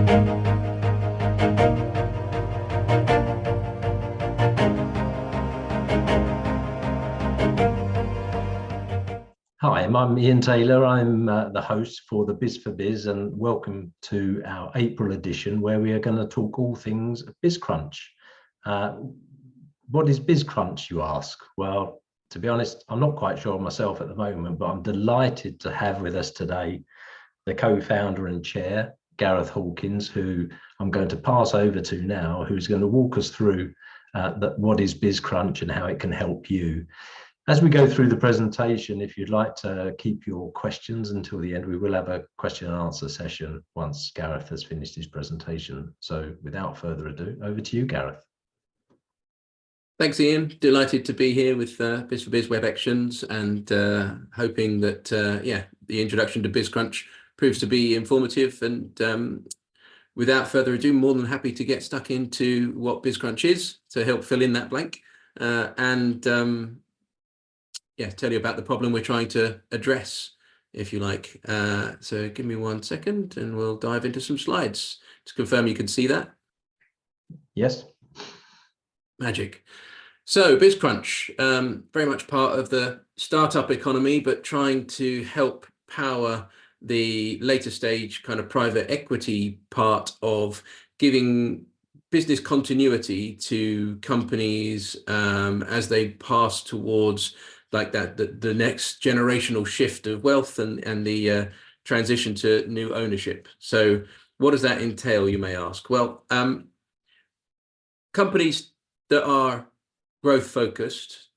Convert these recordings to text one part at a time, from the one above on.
Hi, I'm Ian Taylor. I'm the host for the Biz for Biz, and welcome to our April edition, where we are going to talk all things BizCrunch. What is BizCrunch, you ask? Well, to be honest, I'm not quite sure myself at the moment, but I'm delighted to have with us today the co-founder and chair, Gareth Hawkins, who I'm going to pass over to now, who's going to walk us through what is BizCrunch and how it can help you. As we go through the presentation, if you'd like to keep your questions until the end, we will have a question and answer session once Gareth has finished his presentation. So without further ado, over to you, Gareth. Thanks, Ian. Delighted to be here with Biz for Biz WebeXions, and hoping that the introduction to BizCrunch proves to be informative. And without further ado, more than happy to get stuck into what BizCrunch is to help fill in that blank, tell you about the problem we're trying to address, if you like. So give me 1 second and we'll dive into some slides to confirm you can see that. Yes. Magic. So BizCrunch, very much part of the startup economy, but trying to help power the later stage kind of private equity part of giving business continuity to companies as they pass towards like the next generational shift of wealth and the transition to new ownership. So what does that entail, you may ask? Well, companies that are growth focused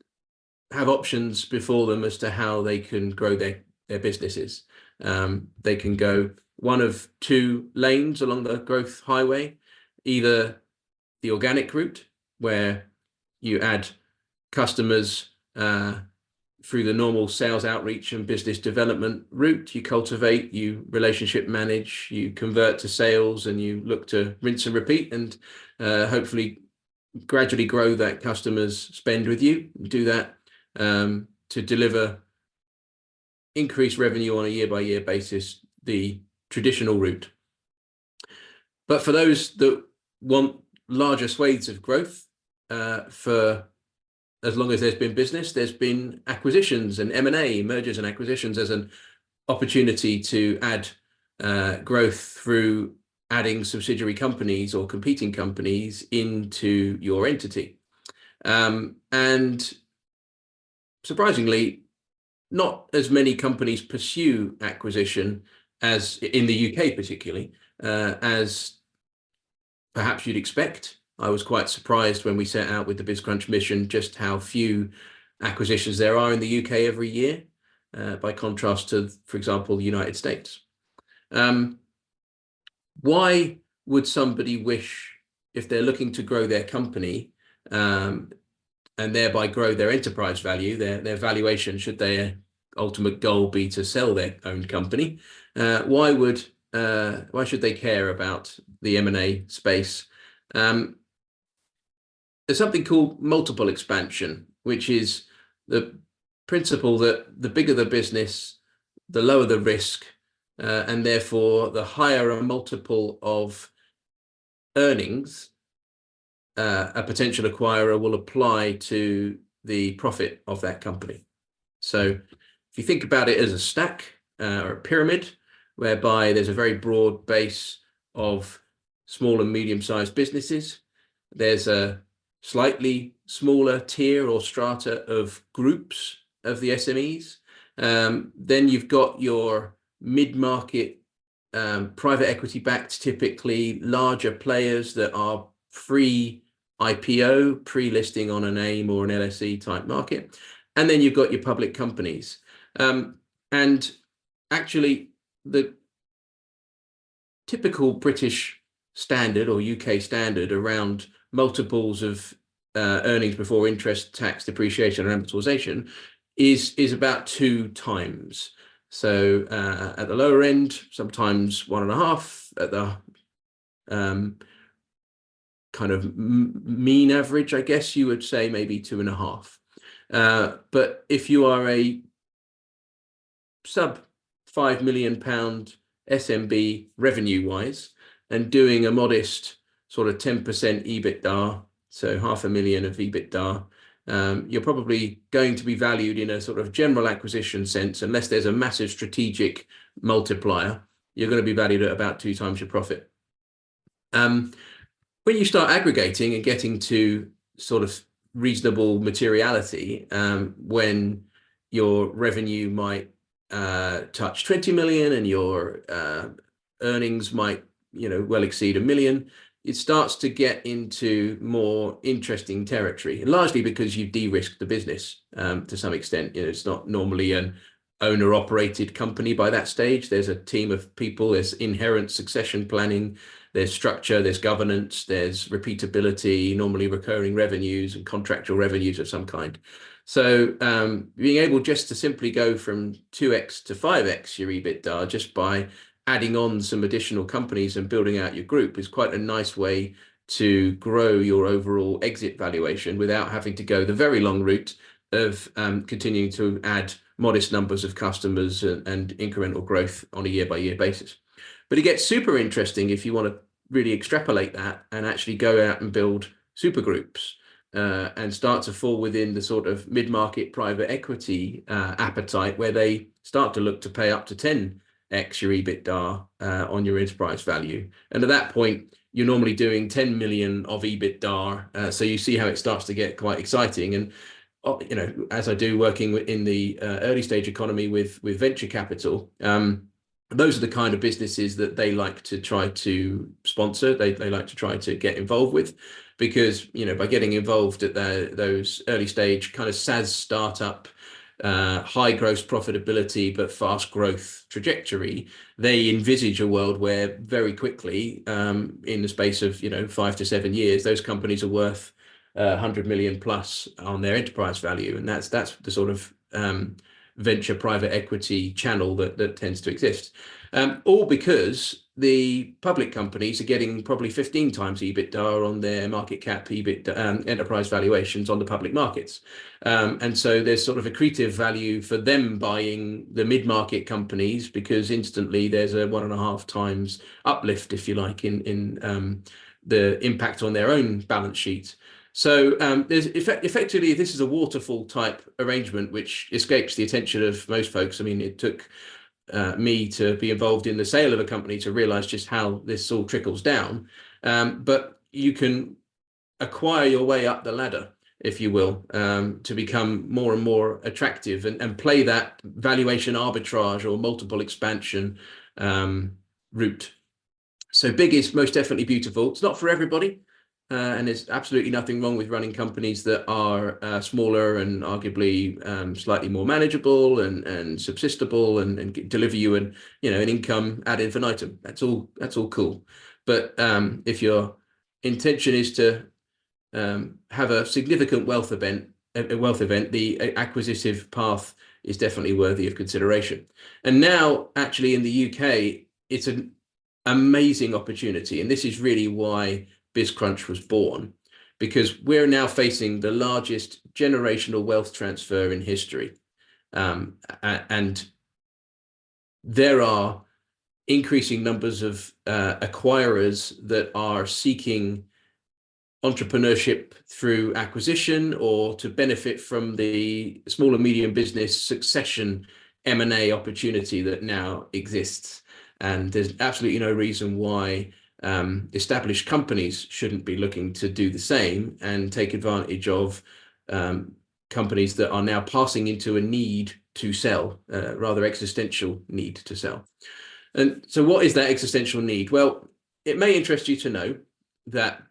have options before them as to how they can grow their businesses. They can go one of two lanes along the growth highway, either the organic route, where you add customers through the normal sales outreach and business development route. You cultivate, you relationship manage, you convert to sales, and you look to rinse and repeat, and hopefully gradually grow that customer's spend with you. Do that to deliver increased revenue on a year-by-year basis, the traditional route. But for those that want larger swathes of growth, for as long as there's been business, there's been acquisitions and M&A, mergers and acquisitions, as an opportunity to add growth through adding subsidiary companies or competing companies into your entity. And surprisingly, not as many companies pursue acquisition as in the UK particularly, as perhaps you'd expect. I was quite surprised when we set out with the BizCrunch mission just how few acquisitions there are in the UK every year, by contrast to, for example, the United States. Why would somebody wish, if they're looking to grow their company and thereby grow their enterprise value, their valuation, should their ultimate goal be to sell their own company, why should they care about the M&A space? There's something called multiple expansion, which is the principle that the bigger the business, the lower the risk, and therefore the higher a multiple of earnings a potential acquirer will apply to the profit of that company. So if you think about it as a stack or a pyramid, whereby there's a very broad base of small and medium-sized businesses, there's a slightly smaller tier or strata of groups of the SMEs. Then you've got your mid-market, private equity-backed, typically larger players that are pre-IPO, pre-listing on an AIM or an LSE type market. And then you've got your public companies. And actually, the typical British standard or UK standard around multiples of earnings before interest, tax, depreciation, and amortization is about 2 times. So at the lower end, sometimes 1.5. At the kind of mean average, I guess you would say maybe 2.5. But if you are a sub £5 million SMB revenue-wise, and doing a modest sort of 10% EBITDA, so 500,000 of EBITDA, you're probably going to be valued in a sort of general acquisition sense, unless there's a massive strategic multiplier, you're going to be valued at about 2 times your profit. When you start aggregating and getting to sort of reasonable materiality, when your revenue might touch 20 million and your earnings might, well exceed 1 million, it starts to get into more interesting territory, largely because you've de-risked the business to some extent. It's not normally an owner-operated company by that stage. There's a team of people, there's inherent succession planning, there's structure, there's governance, there's repeatability, normally recurring revenues and contractual revenues of some kind. So being able just to simply go from 2x to 5x your EBITDA just by adding on some additional companies and building out your group is quite a nice way to grow your overall exit valuation without having to go the very long route of continuing to add modest numbers of customers and incremental growth on a year-by-year basis. But it gets super interesting if you want to really extrapolate that and actually go out and build super groups and start to fall within the sort of mid-market private equity appetite, where they start to look to pay up to 10x your EBITDA on your enterprise value. And at that point, you're normally doing 10 million of EBITDA. So you see how it starts to get quite exciting. And as I do working in the early stage economy with venture capital, those are the kind of businesses that they like to try to sponsor. They like to try to get involved with, because by getting involved at those early stage kind of SaaS startup, high gross profitability but fast growth trajectory, they envisage a world where very quickly, in the space of 5 to 7 years, those companies are worth 100 million plus on their enterprise value, and that's the sort of venture private equity channel that tends to exist. All because the public companies are getting probably 15 times EBITDA on their market cap EBITDA enterprise valuations on the public markets. And so there's sort of accretive value for them buying the mid-market companies, because instantly there's a 1.5 times uplift, if you like, in the impact on their own balance sheet. So there's effectively, this is a waterfall type arrangement which escapes the attention of most folks. I mean, it took me to be involved in the sale of a company to realize just how this all trickles down. But you can acquire your way up the ladder, if you will, to become more and more attractive and play that valuation arbitrage or multiple expansion route. So big is most definitely beautiful. It's not for everybody. And there's absolutely nothing wrong with running companies that are smaller and arguably slightly more manageable and subsistable and deliver you an income ad infinitum. That's all cool. But if your intention is to have a significant wealth event, the acquisitive path is definitely worthy of consideration. And now, actually, in the UK, it's an amazing opportunity, and this is really why BizCrunch was born, because we're now facing the largest generational wealth transfer in history. And there are increasing numbers of acquirers that are seeking entrepreneurship through acquisition or to benefit from the small and medium business succession M&A opportunity that now exists. And there's absolutely no reason why established companies shouldn't be looking to do the same and take advantage of companies that are now passing into a need to sell, rather existential need to sell. And so what is that existential need? Well, it may interest you to know that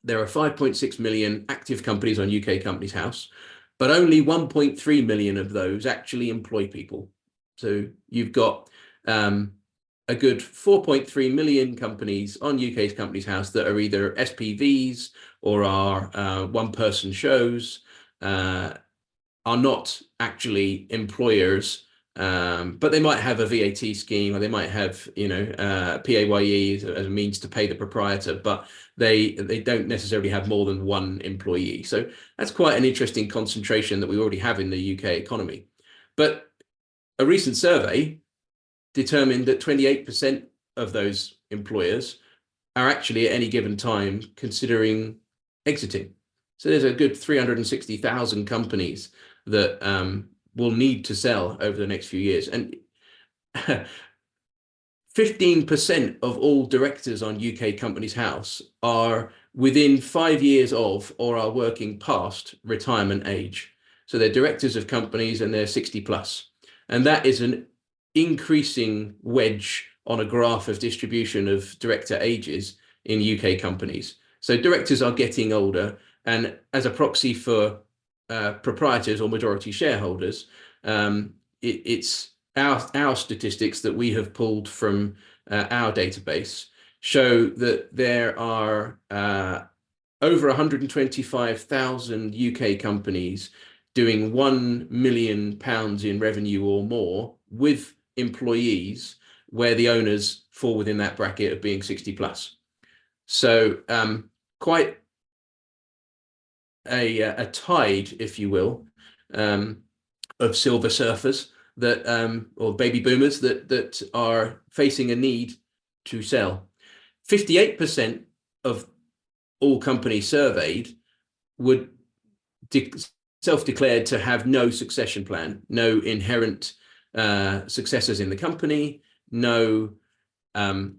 there are 5.6 million active companies on UK Companies House, but only 1.3 million of those actually employ people. So you've got a good 4.3 million companies on UK's Companies House that are either SPVs or are one-person shows, are not actually employers, but they might have a VAT scheme, or they might have PAYE as a means to pay the proprietor, but they don't necessarily have more than one employee. So that's quite an interesting concentration that we already have in the UK economy. But a recent survey determined that 28% of those employers are actually at any given time considering exiting. So there's a good 360,000 companies that will need to sell over the next few years. And 15% of all directors on UK Companies House are within 5 years of or are working past retirement age. So they're directors of companies and they're 60 plus. And that is an increasing wedge on a graph of distribution of director ages in UK companies. So directors are getting older, and as a proxy for proprietors or majority shareholders, it's our statistics that we have pulled from our database show that there are over 125,000 UK companies doing £1 million in revenue or more with employees where the owners fall within that bracket of being 60 plus. So quite a tide, if you will, of silver surfers that or baby boomers that are facing a need to sell. 58% of all companies surveyed would self-declared to have no succession plan, no inherent successors in the company, no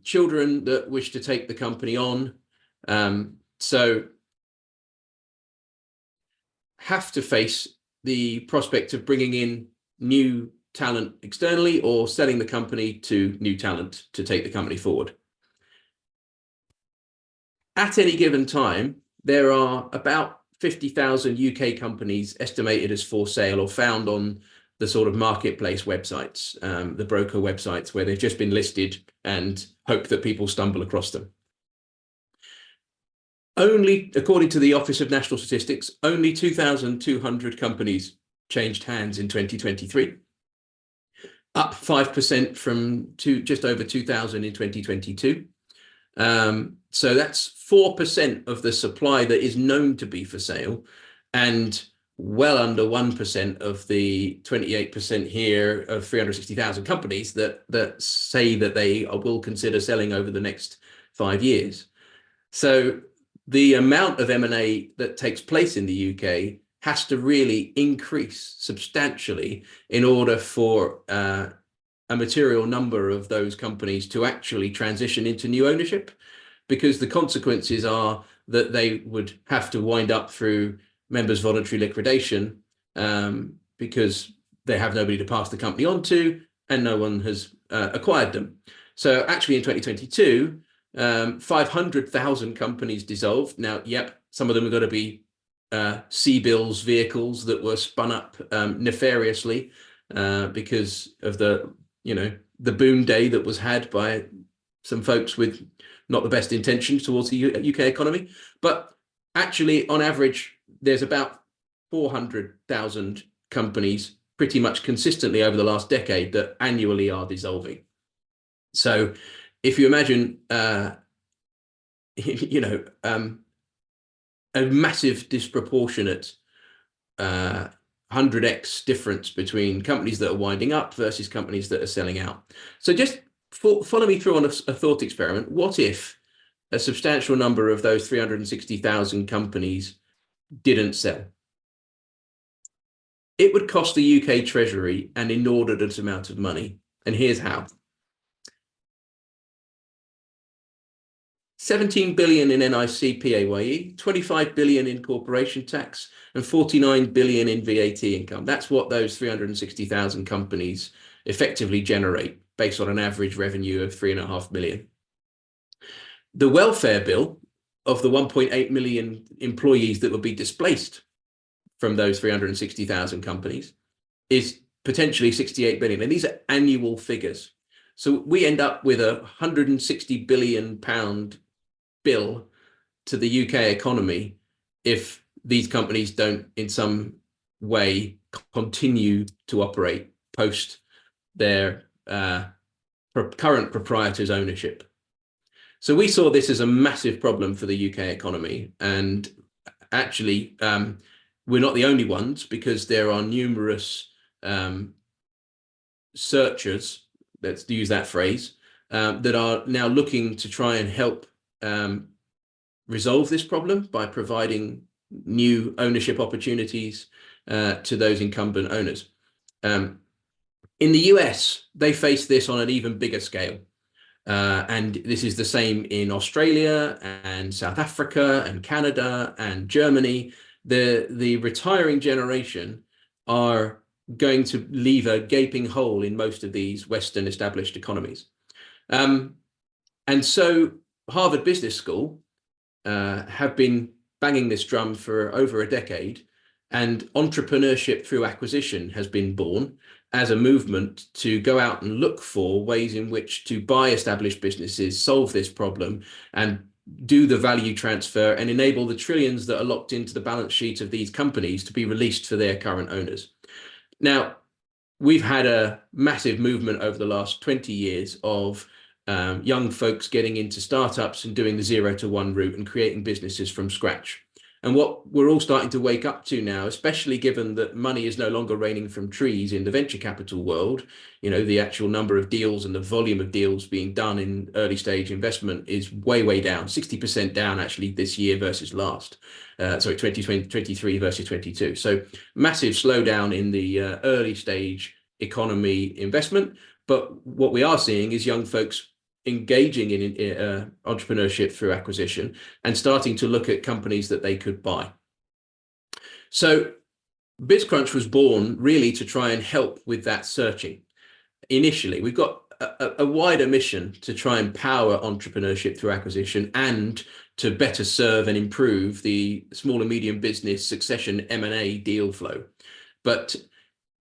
children that wish to take the company on. So have to face the prospect of bringing in new talent externally or selling the company to new talent to take the company forward. At any given time, there are about 50,000 UK companies estimated as for sale or found on the sort of marketplace websites, the broker websites where they've just been listed and hope that people stumble across them. Only, according to the Office of National Statistics, only 2,200 companies changed hands in 2023, up 5% from just over 2,000 in 2022. So that's 4% of the supply that is known to be for sale, and well under 1% of the 28% here of 360,000 companies that say that they will consider selling over the next 5 years. So the amount of M&A that takes place in the UK has to really increase substantially in order for a material number of those companies to actually transition into new ownership, because the consequences are that they would have to wind up through members' voluntary liquidation because they have nobody to pass the company on to and no one has acquired them. So actually in 2022, 500,000 companies dissolved. Now, yep, some of them are going to be C-bills vehicles that were spun up nefariously because of the boom day that was had by some folks with not the best intentions towards the UK economy. But actually, on average, there's about 400,000 companies pretty much consistently over the last decade that annually are dissolving. So if you imagine, a massive disproportionate 100x difference between companies that are winding up versus companies that are selling out. So just follow me through on a thought experiment. What if a substantial number of those 360,000 companies didn't sell? It would cost the UK Treasury an inordinate amount of money. And here's how. 17 billion in NIC PAYE, 25 billion in corporation tax, and 49 billion in VAT income. That's what those 360,000 companies effectively generate based on an average revenue of 3.5 million. The welfare bill of the 1.8 million employees that will be displaced from those 360,000 companies is potentially 68 billion. And these are annual figures. So we end up with a 160 billion pound bill to the UK economy if these companies don't in some way continue to operate post their current proprietors' ownership. So we saw this as a massive problem for the UK economy. And actually, we're not the only ones, because there are numerous searchers, let's use that phrase, that are now looking to try and help resolve this problem by providing new ownership opportunities to those incumbent owners. In the US, they face this on an even bigger scale. And this is the same in Australia and South Africa and Canada and Germany. The retiring generation are going to leave a gaping hole in most of these Western established economies. And so Harvard Business School have been banging this drum for over a decade, and entrepreneurship through acquisition has been born as a movement to go out and look for ways in which to buy established businesses, solve this problem, and do the value transfer and enable the trillions that are locked into the balance sheet of these companies to be released for their current owners. Now, we've had a massive movement over the last 20 years of young folks getting into startups and doing the 0 to 1 route and creating businesses from scratch. And what we're all starting to wake up to now, especially given that money is no longer raining from trees in the venture capital world, you know, the actual number of deals and the volume of deals being done in early stage investment is way, way down, 60% down actually this year versus last. Sorry, 2023 versus 22. So massive slowdown in the early stage economy investment. But what we are seeing is young folks engaging in entrepreneurship through acquisition and starting to look at companies that they could buy. So BizCrunch was born really to try and help with that searching. Initially, we've got a wider mission to try and power entrepreneurship through acquisition and to better serve and improve the small and medium business succession M&A deal flow. But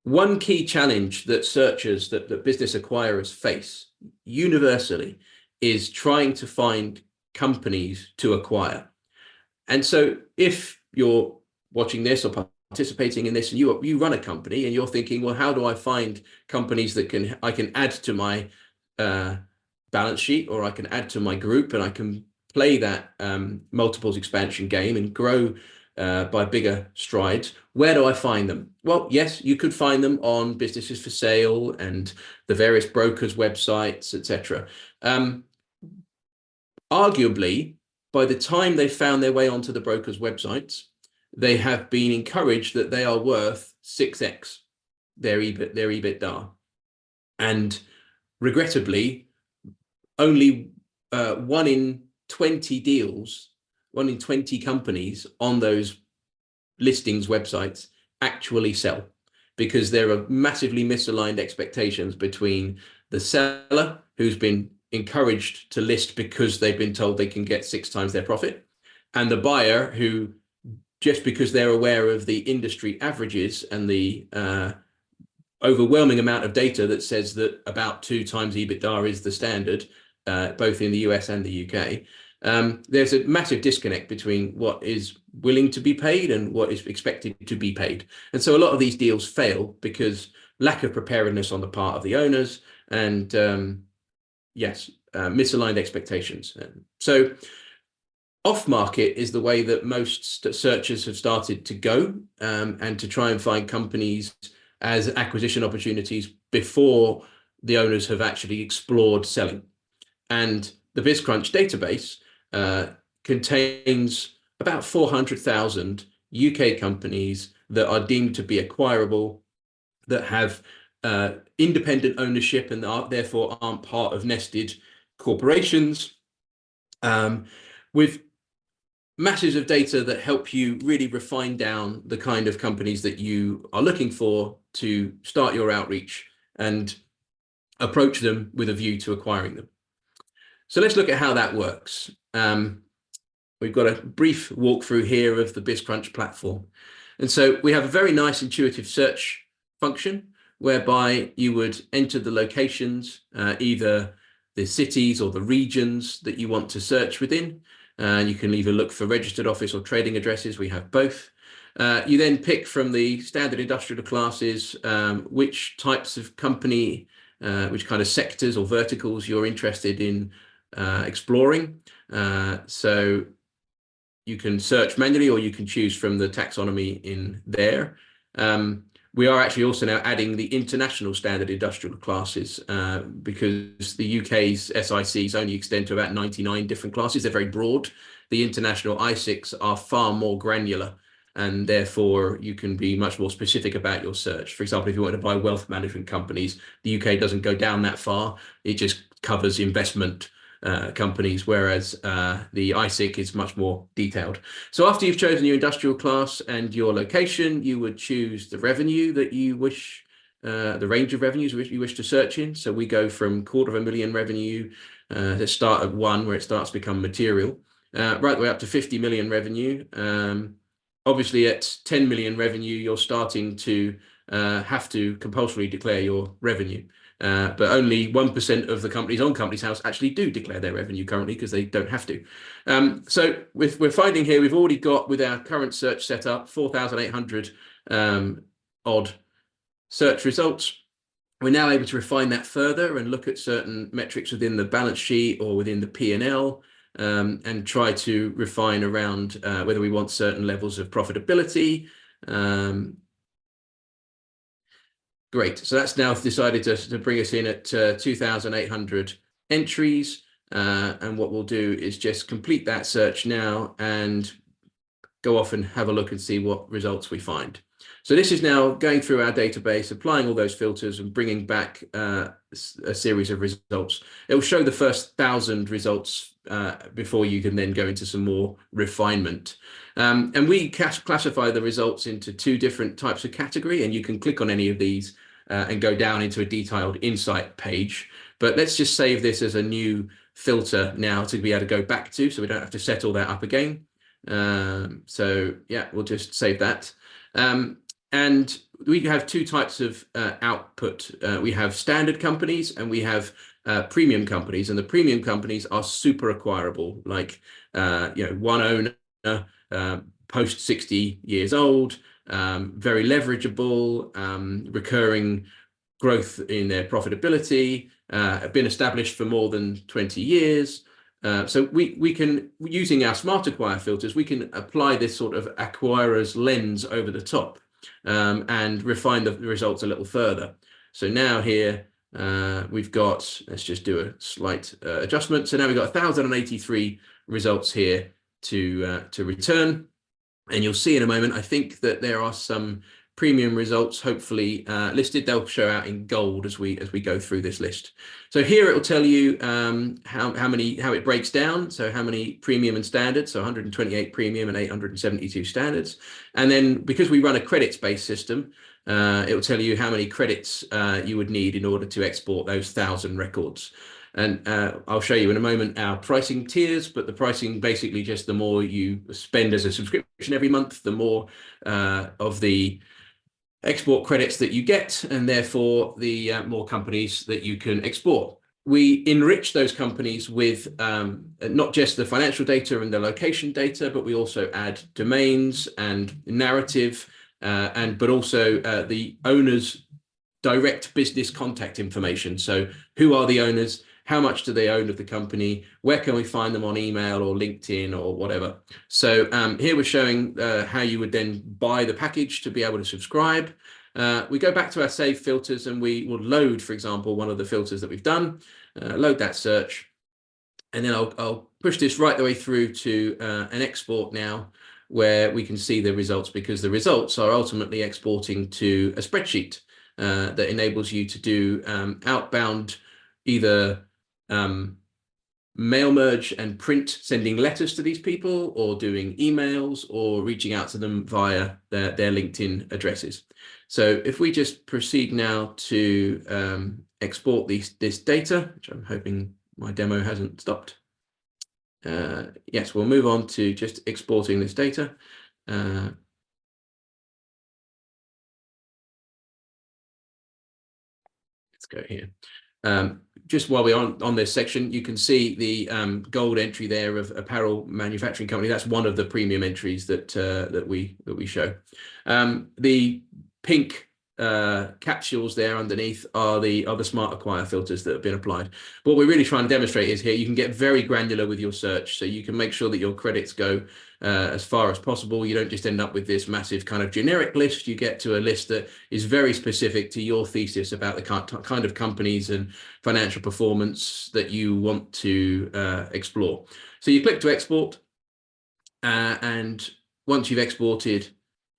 one key challenge that searchers, that business acquirers face universally is trying to find companies to acquire. And so if you're watching this or participating in this and you run a company and you're thinking, well, how do I find companies that I can add to my balance sheet, or I can add to my group, and I can play that multiples expansion game and grow by bigger strides? Where do I find them? Well, yes, you could find them on Businesses for Sale and the various brokers' websites, etc. Arguably, by the time they found their way onto the brokers' websites, they have been encouraged that they are worth 6x their EBITDA. And regrettably, only 1 in 20 deals, 1 in 20 companies on those listings websites actually sell, because there are massively misaligned expectations between the seller, who's been encouraged to list because they've been told they can get 6 times their profit, and the buyer, who, just because they're aware of the industry averages and the overwhelming amount of data that says that about 2 times EBITDA is the standard, both in the US and the UK, there's a massive disconnect between what is willing to be paid and what is expected to be paid. And so a lot of these deals fail because lack of preparedness on the part of the owners and misaligned expectations. So off market is the way that most searchers have started to go, and to try and find companies as acquisition opportunities before the owners have actually explored selling. And the BizCrunch database contains about 400,000 UK companies that are deemed to be acquirable, that have independent ownership and therefore aren't part of nested corporations, with masses of data that help you really refine down the kind of companies that you are looking for to start your outreach and approach them with a view to acquiring them. So let's look at how that works. We've got a brief walkthrough here of the BizCrunch platform. And so we have a very nice intuitive search function whereby you would enter the locations, either the cities or the regions that you want to search within. You can either look for registered office or trading addresses. We have both. You then pick from the standard industrial classes which types of company, which kind of sectors or verticals you're interested in exploring. So you can search manually, or you can choose from the taxonomy in there. We are actually also now adding the international standard industrial classes because the UK's SICs only extend to about 99 different classes. They're very broad. The international ISICs are far more granular, and therefore you can be much more specific about your search. For example, if you want to buy wealth management companies, the UK doesn't go down that far. It just covers investment companies, whereas the ISIC is much more detailed. So after you've chosen your industrial class and your location, you would choose the revenue that you wish, the range of revenues which you wish to search in. So we go from $250,000 revenue to start at 1, where it starts to become material, right the way up to 50 million revenue. Obviously at 10 million revenue, you're starting to have to compulsorily declare your revenue. But only 1% of the companies on Companies House actually do declare their revenue currently because they don't have to. So we're finding here, we've already got, with our current search setup, 4,800 odd search results. We're now able to refine that further and look at certain metrics within the balance sheet or within the P&L, and try to refine around whether we want certain levels of profitability. Great. So that's now decided to bring us in at 2,800 entries. And what we'll do is just complete that search now and go off and have a look and see what results we find. So this is now going through our database, applying all those filters and bringing back a series of results. It will show the first 1,000 results before you can then go into some more refinement. And we classify the results into 2 different types of category, and you can click on any of these and go down into a detailed insight page. But let's just save this as a new filter now to be able to go back to, so we don't have to set all that up again. So yeah, we'll just save that. And we have 2 types of output. We have standard companies and we have premium companies, and the premium companies are super acquirable, like one owner, post 60 years old, very leverageable, recurring growth in their profitability, have been established for more than 20 years. So we can, using our smart acquire filters, we can apply this sort of acquirer's lens over the top and refine the results a little further. So now here we've got, let's just do a slight adjustment. So now we've got 1,083 results here to return. And you'll see in a moment, I think that there are some premium results hopefully listed. They'll show out in gold as we go through this list. So here it will tell you how it breaks down. So how many premium and standard, so 128 premium and 872 standards. And then because we run a credits-based system, it will tell you how many credits you would need in order to export those 1,000 records. And I'll show you in a moment our pricing tiers, but the pricing basically just the more you spend as a subscription every month, the more of the export credits that you get, and therefore the more companies that you can export. We enrich those companies with not just the financial data and the location data, but we also add domains and narrative, but also the owner's direct business contact information. So who are the owners? How much do they own of the company? Where can we find them on email or LinkedIn or whatever? So here we're showing how you would then buy the package to be able to subscribe. We go back to our save filters and we will load, for example, one of the filters that we've done, load that search. And then I'll push this right the way through to an export now, where we can see the results, because the results are ultimately exporting to a spreadsheet that enables you to do outbound, either mail merge and print, sending letters to these people, or doing emails, or reaching out to them via their LinkedIn addresses. So if we just proceed now to export this data, which I'm hoping my demo hasn't stopped. Yes, we'll move on to just exporting this data. Let's go here. Just while we're on this section, you can see the gold entry there of apparel manufacturing company. That's one of the premium entries that we show. The pink capsules there underneath are the smart acquire filters that have been applied. But what we're really trying to demonstrate is here you can get very granular with your search, so you can make sure that your credits go as far as possible. You don't just end up with this massive kind of generic list. You get to a list that is very specific to your thesis about the kind of companies and financial performance that you want to explore. So you click to export, and once you've exported,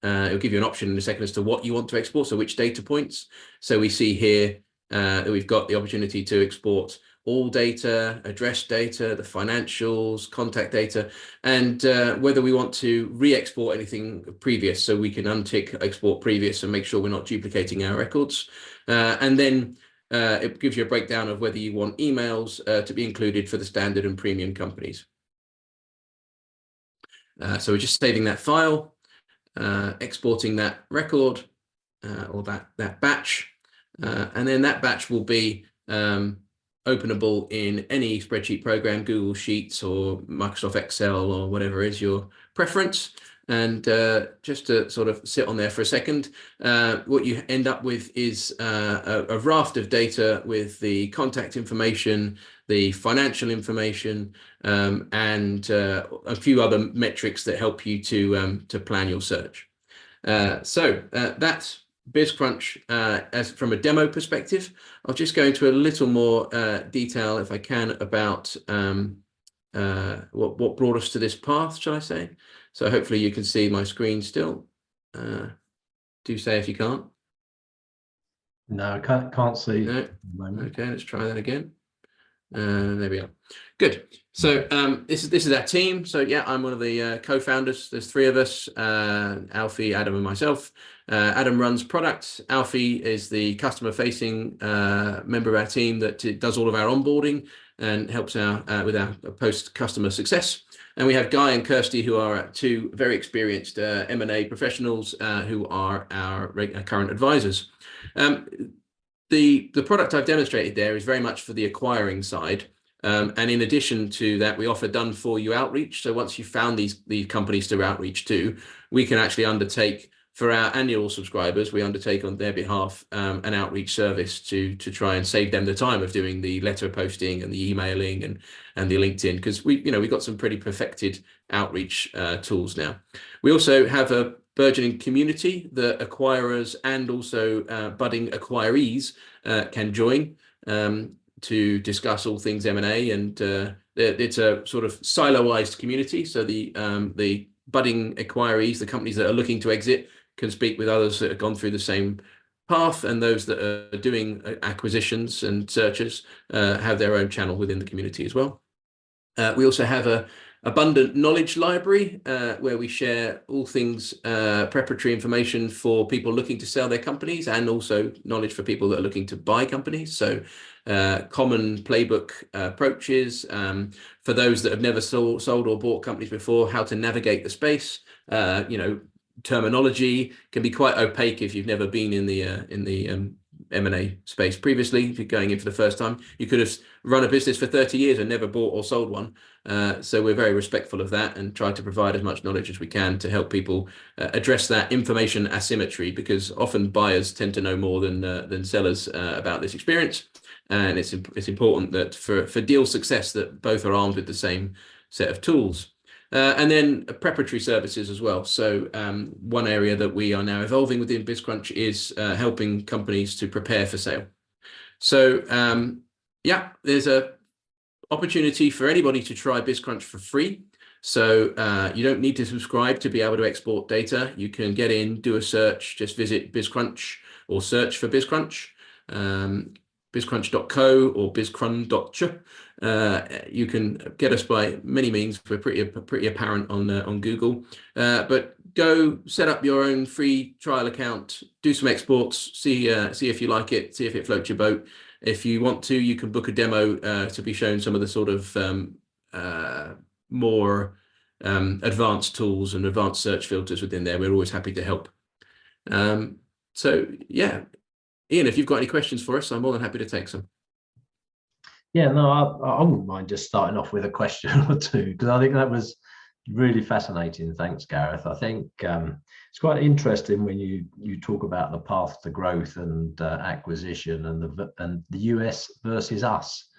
it'll give you an option in a second as to what you want to export, so which data points. So we see here that we've got the opportunity to export all data, address data, the financials, contact data, and whether we want to re-export anything previous. So we can untick export previous and make sure we're not duplicating our records. And then it gives you a breakdown of whether you want emails to be included for the standard and premium companies. So we're just saving that file, exporting that record or that batch, and then that batch will be openable in any spreadsheet program, Google Sheets or Microsoft Excel or whatever is your preference. And just to sort of sit on there for a second, what you end up with is a raft of data with the contact information, the financial information, and a few other metrics that help you to plan your search. So that's BizCrunch as from a demo perspective. I'll just go into a little more detail, if I can, about what brought us to this path, shall I say. So hopefully you can see my screen still. Do say if you can't. No, I can't see. No. Okay, let's try that again. There we are. Good. So this is our team. So yeah, I'm one of the co-founders. There's three of us, Alfie, Adam, and myself. Adam runs product. Alfie is the customer-facing member of our team that does all of our onboarding and helps with our post-customer success. And we have Guy and Kirsty, who are two very experienced M&A professionals who are our current advisors. The product I've demonstrated there is very much for the acquiring side. And in addition to that, we offer done-for-you outreach. So once you've found these companies to outreach to, we can actually undertake, for our annual subscribers, we undertake on their behalf an outreach service to try and save them the time of doing the letter posting and the emailing and the LinkedIn, because we've got some pretty perfected outreach tools now. We also have a burgeoning community that acquirers and also budding acquirees can join to discuss all things M&A, and it's a sort of silo-ized community. So the budding acquirees, the companies that are looking to exit, can speak with others that have gone through the same path, and those that are doing acquisitions and searches have their own channel within the community as well. We also have a abundant knowledge library where we share all things preparatory information for people looking to sell their companies, and also knowledge for people that are looking to buy companies. So common playbook approaches for those that have never sold or bought companies before, how to navigate the space. Terminology can be quite opaque if you've never been in the M&A space previously. If you're going in for the first time, you could have run a business for 30 years and never bought or sold one. So we're very respectful of that and try to provide as much knowledge as we can to help people address that information asymmetry, because often buyers tend to know more than sellers about this experience. And it's important that for deal success that both are armed with the same set of tools. And then preparatory services as well. So one area that we are now evolving within BizCrunch is helping companies to prepare for sale. So yeah, there's a opportunity for anybody to try BizCrunch for free. So you don't need to subscribe to be able to export data. You can get in, do a search, just visit BizCrunch or search for BizCrunch. BizCrunch.co or BizCrunch.ch. You can get us by many means. We're pretty apparent on Google. But go set up your own free trial account, do some exports, see if you like it, see if it floats your boat. If you want to, you can book a demo to be shown some of the sort of more advanced tools and advanced search filters within there. We're always happy to help. So yeah. Ian, if you've got any questions for us, I'm more than happy to take some. Yeah, no, I wouldn't mind just starting off with a question or two, because I think that was Really fascinating. Thanks, Gareth. I think it's quite interesting when you talk about the path to growth and acquisition and the US versus us.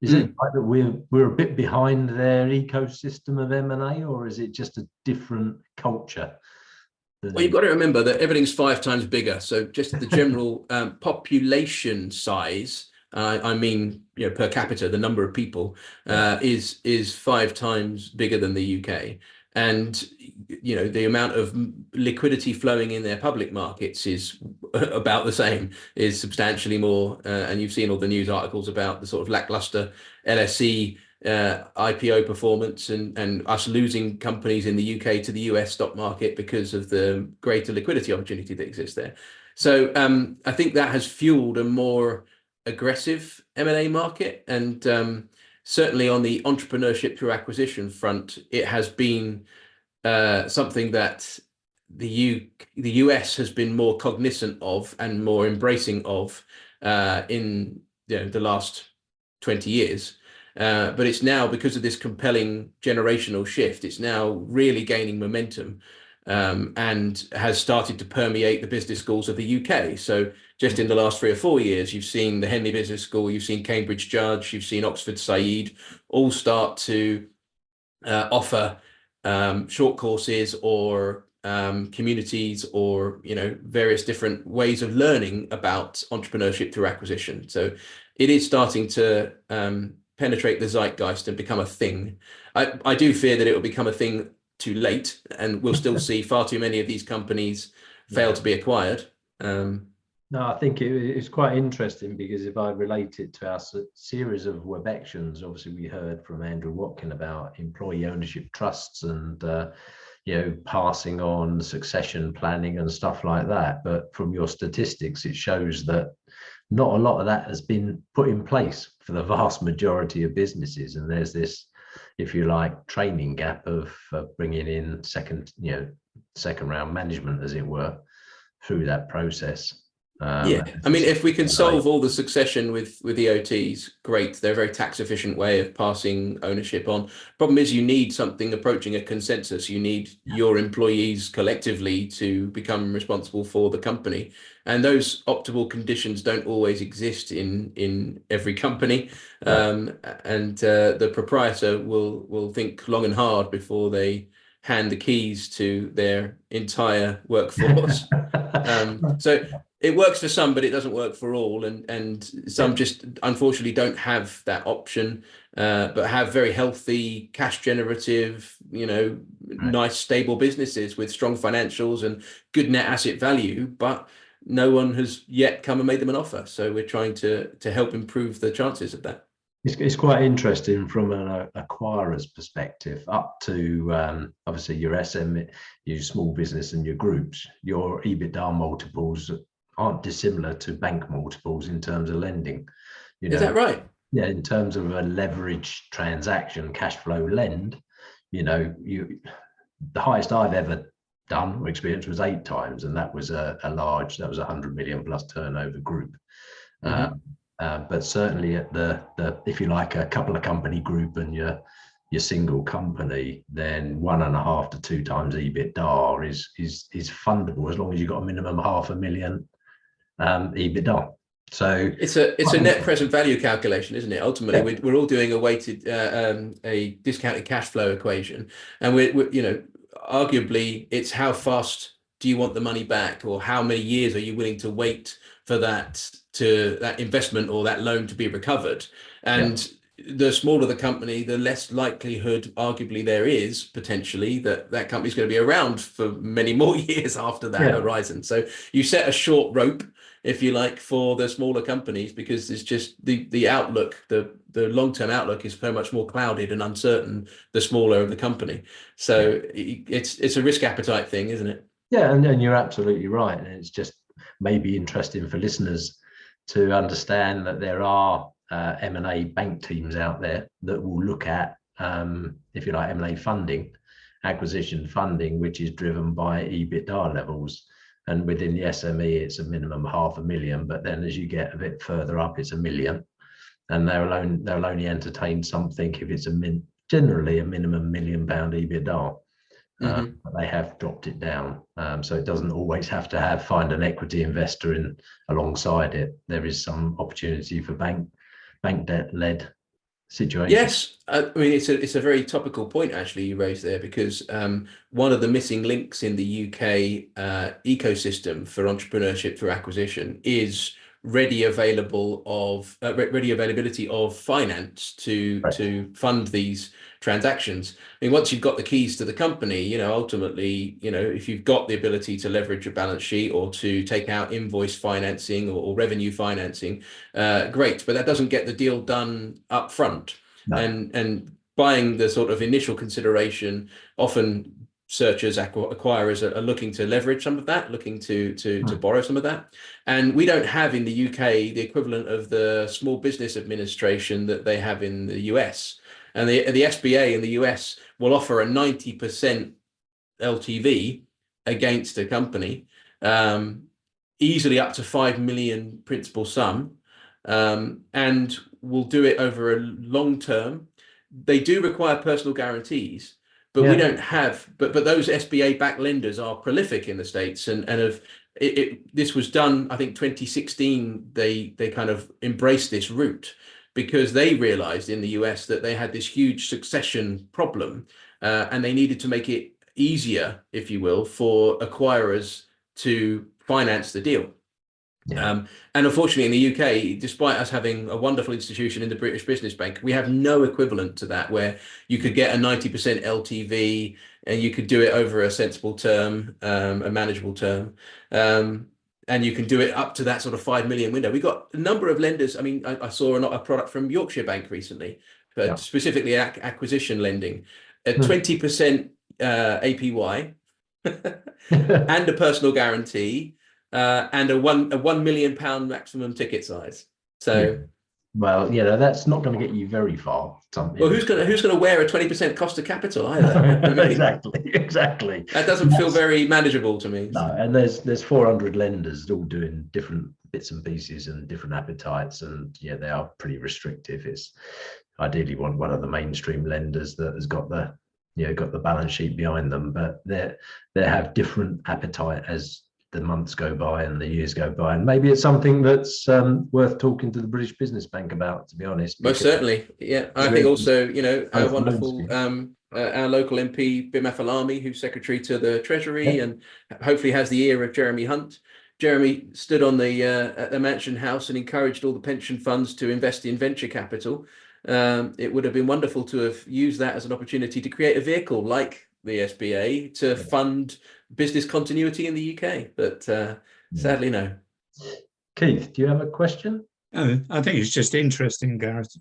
Is it like that we're a bit behind their ecosystem of M&A, or is it just a different culture? Well, you've got to remember that everything's 5 times bigger. So just the general population size, I mean, per capita, the number of people is 5 times bigger than the UK. And, the amount of liquidity flowing in their public markets is about the same, is substantially more. And you've seen all the news articles about the sort of lackluster LSE IPO performance and us losing companies in the UK to the US stock market because of the greater liquidity opportunity that exists there. So I think that has fueled a more aggressive M&A market, and certainly on the entrepreneurship through acquisition front, it has been something that the US has been more cognizant of and more embracing of in the last 20 years. But it's now, because of this compelling generational shift, it's now really gaining momentum and has started to permeate the business schools of the UK. So just in the last 3 or 4 years, you've seen the Henley Business School, you've seen Cambridge Judge, you've seen Oxford Said all start to offer short courses or communities or various different ways of learning about entrepreneurship through acquisition. So it is starting to penetrate the zeitgeist and become a thing. I do fear that it will become a thing too late, and we'll still see far too many of these companies fail to be acquired. No, I think it's quite interesting, because if I relate it to our series of WebeXions, obviously we heard from Andrew Watkin about employee ownership trusts and passing on succession planning and stuff like that. But from your statistics, it shows that not a lot of that has been put in place for the vast majority of businesses, and there's this, if you like, training gap of bringing in second round management, as it were, through that process. Yeah, I mean, if we can solve all the succession with EOTs, great. They're a very tax efficient way of passing ownership on. Problem is, you need something approaching a consensus. You need your employees collectively to become responsible for the company, and those optimal conditions don't always exist in every company. And the proprietor will think long and hard before they hand the keys to their entire workforce. So it works for some, but it doesn't work for all, and some just unfortunately don't have that option, but have very healthy, cash generative, nice stable businesses with strong financials and good net asset value, but no one has yet come and made them an offer. So we're trying to help improve the chances of that. It's quite interesting from an acquirer's perspective, up to obviously your SME, your small business and your groups. Your EBITDA multiples aren't dissimilar to bank multiples in terms of lending. Is that right? Yeah, in terms of a leveraged transaction, cash flow lend, the highest I've ever done or experienced was 8 times, and that was a 100 million plus turnover group. But certainly at the if you like, a couple of company group and your single company, then 1.5 to 2 times EBITDA is fundable, as long as you've got a minimum 500,000 EBITDA. So it's a net present value calculation, isn't it? Ultimately, we're all doing a weighted a discounted cash flow equation, and we're arguably it's how fast do you want the money back, or how many years are you willing to wait for that investment or that loan to be recovered. And the smaller the company, the less likelihood arguably there is potentially that company's going to be around for many more years after that horizon. So you set a short rope, if you like, for the smaller companies, because it's just the outlook, the long-term outlook is so much more clouded and uncertain the smaller the company. So it's a risk appetite thing, isn't it? Yeah, and you're absolutely right. And it's just maybe interesting for listeners to understand that there are M&A bank teams out there that will look at, if you like, M&A funding, acquisition funding, which is driven by EBITDA levels. And within the SME, it's a minimum 500,000, but then as you get a bit further up, it's 1 million. And they'll only entertain something if it's generally a minimum £1 million EBITDA. Mhm. But they have dropped it down, so it doesn't always have to find an equity investor in alongside it. There is some opportunity for bank debt led situation. Yes, I mean it's a very topical point actually you raised there, because one of the missing links in the UK ecosystem for entrepreneurship through acquisition is ready availability of finance Right. to fund these transactions. I mean, once you've got the keys to the company, ultimately, if you've got the ability to leverage your balance sheet or to take out invoice financing or revenue financing, great, but that doesn't get the deal done up front. No. And buying the sort of initial consideration, often searchers, acquirers are looking to leverage some of that, looking to borrow some of that. And we don't have in the UK the equivalent of the Small Business Administration that they have in the US. And the SBA in the US will offer a 90% LTV against a company, easily up to 5 million principal sum, and will do it over a long term. They do require personal guarantees, but we don't have. But those SBA backed lenders are prolific in the States, and this was done. I think 2016. They kind of embraced this route because they realized in the US that they had this huge succession problem, and they needed to make it easier, if you will, for acquirers to finance the deal. Yeah. And unfortunately, in the UK, despite us having a wonderful institution in the British Business Bank, we have no equivalent to that, where you could get a 90% LTV and you could do it over a sensible term, a manageable term. And you can do it up to that sort of 5 million window. We got a number of lenders. I mean, I saw a product from Yorkshire Bank recently, but specifically acquisition lending, at 20% APY and a personal guarantee, and a £1 million maximum ticket size. So, well, that's not going to get you very far. Well, who's gonna wear a 20% cost of capital either? I mean, exactly. That doesn't feel very manageable to me. No, and there's 400 lenders all doing different bits and pieces and different appetites, and they are pretty restrictive. It's ideally one of the mainstream lenders that has got the balance sheet behind them, but they have different appetite as the months go by and the years go by, and maybe it's something that's worth talking to the British Business Bank about, to be honest. Most certainly, yeah. I think also, our wonderful our local MP Bim Alami, who's secretary to the Treasury, and hopefully has the ear of Jeremy Hunt. Jeremy stood on at the Mansion House and encouraged all the pension funds to invest in venture capital. It would have been wonderful to have used that as an opportunity to create a vehicle like the SBA to fund business continuity in the UK, but sadly no. Keith, do you have a question? I think it's just interesting, Gareth.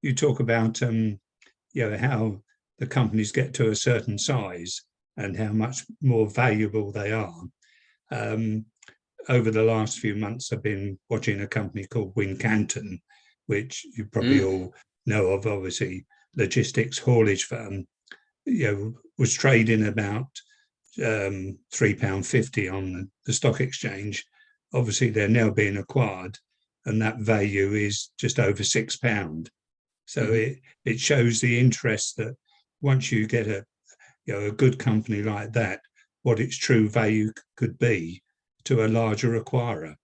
You talk about how the companies get to a certain size and how much more valuable they are. Over the last few months, I've been watching a company called Wincanton, which you probably all know of, obviously, logistics haulage firm. Was trading about £3.50 on the stock exchange. Obviously, they're now being acquired, and that value is just over £6. So it shows the interest that once you get a good company like that, what its true value could be to a larger acquirer.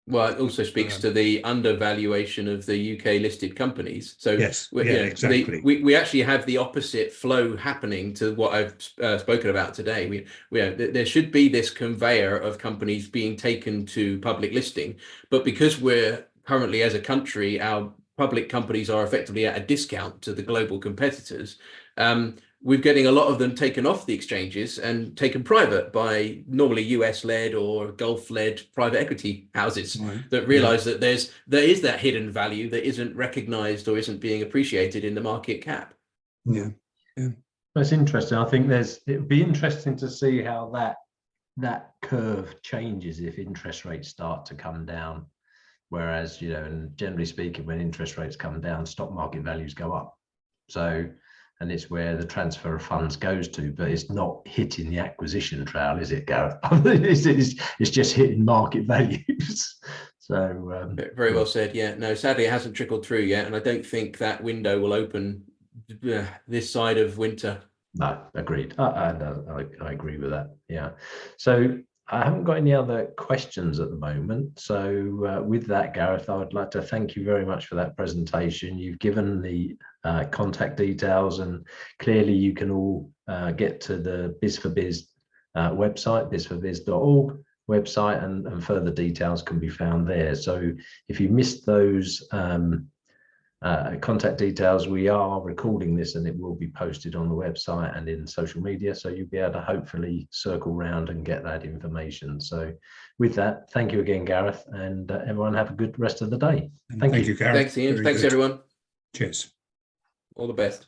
Well, it also speaks to the undervaluation of the UK listed companies. So yes, exactly. We actually have the opposite flow happening to what I've spoken about today. There should be this conveyor of companies being taken to public listing, but because we're currently, as a country, our public companies are effectively at a discount to the global competitors. We're getting a lot of them taken off the exchanges and taken private by normally US-led or Gulf-led private equity houses that realize that there is that hidden value that isn't recognized or isn't being appreciated in the market cap. Yeah. That's interesting. I think it'd be interesting to see how that curve changes if interest rates start to come down. Whereas, and generally speaking, when interest rates come down, stock market values go up. So, and it's where the transfer of funds goes to, but it's not hitting the acquisition trail, is it, Gareth? It's just hitting market values. So very well said. Yeah, no, sadly it hasn't trickled through yet, and I don't think that window will open this side of winter. No, agreed. I agree with that. Yeah. So I haven't got any other questions at the moment. So with that, Gareth, I would like to thank you very much for that presentation. You've given the contact details, and clearly you can all get to the Biz4Biz website, biz4biz.org website, and further details can be found there. So if you missed those contact details, we are recording this and it will be posted on the website and in social media, so you'll be able to hopefully circle round and get that information. So with that, thank you again, Gareth, and everyone have a good rest of the day. Thank you, Gareth. Thanks, Ian. Very Thanks, good. everyone. Cheers. All the best.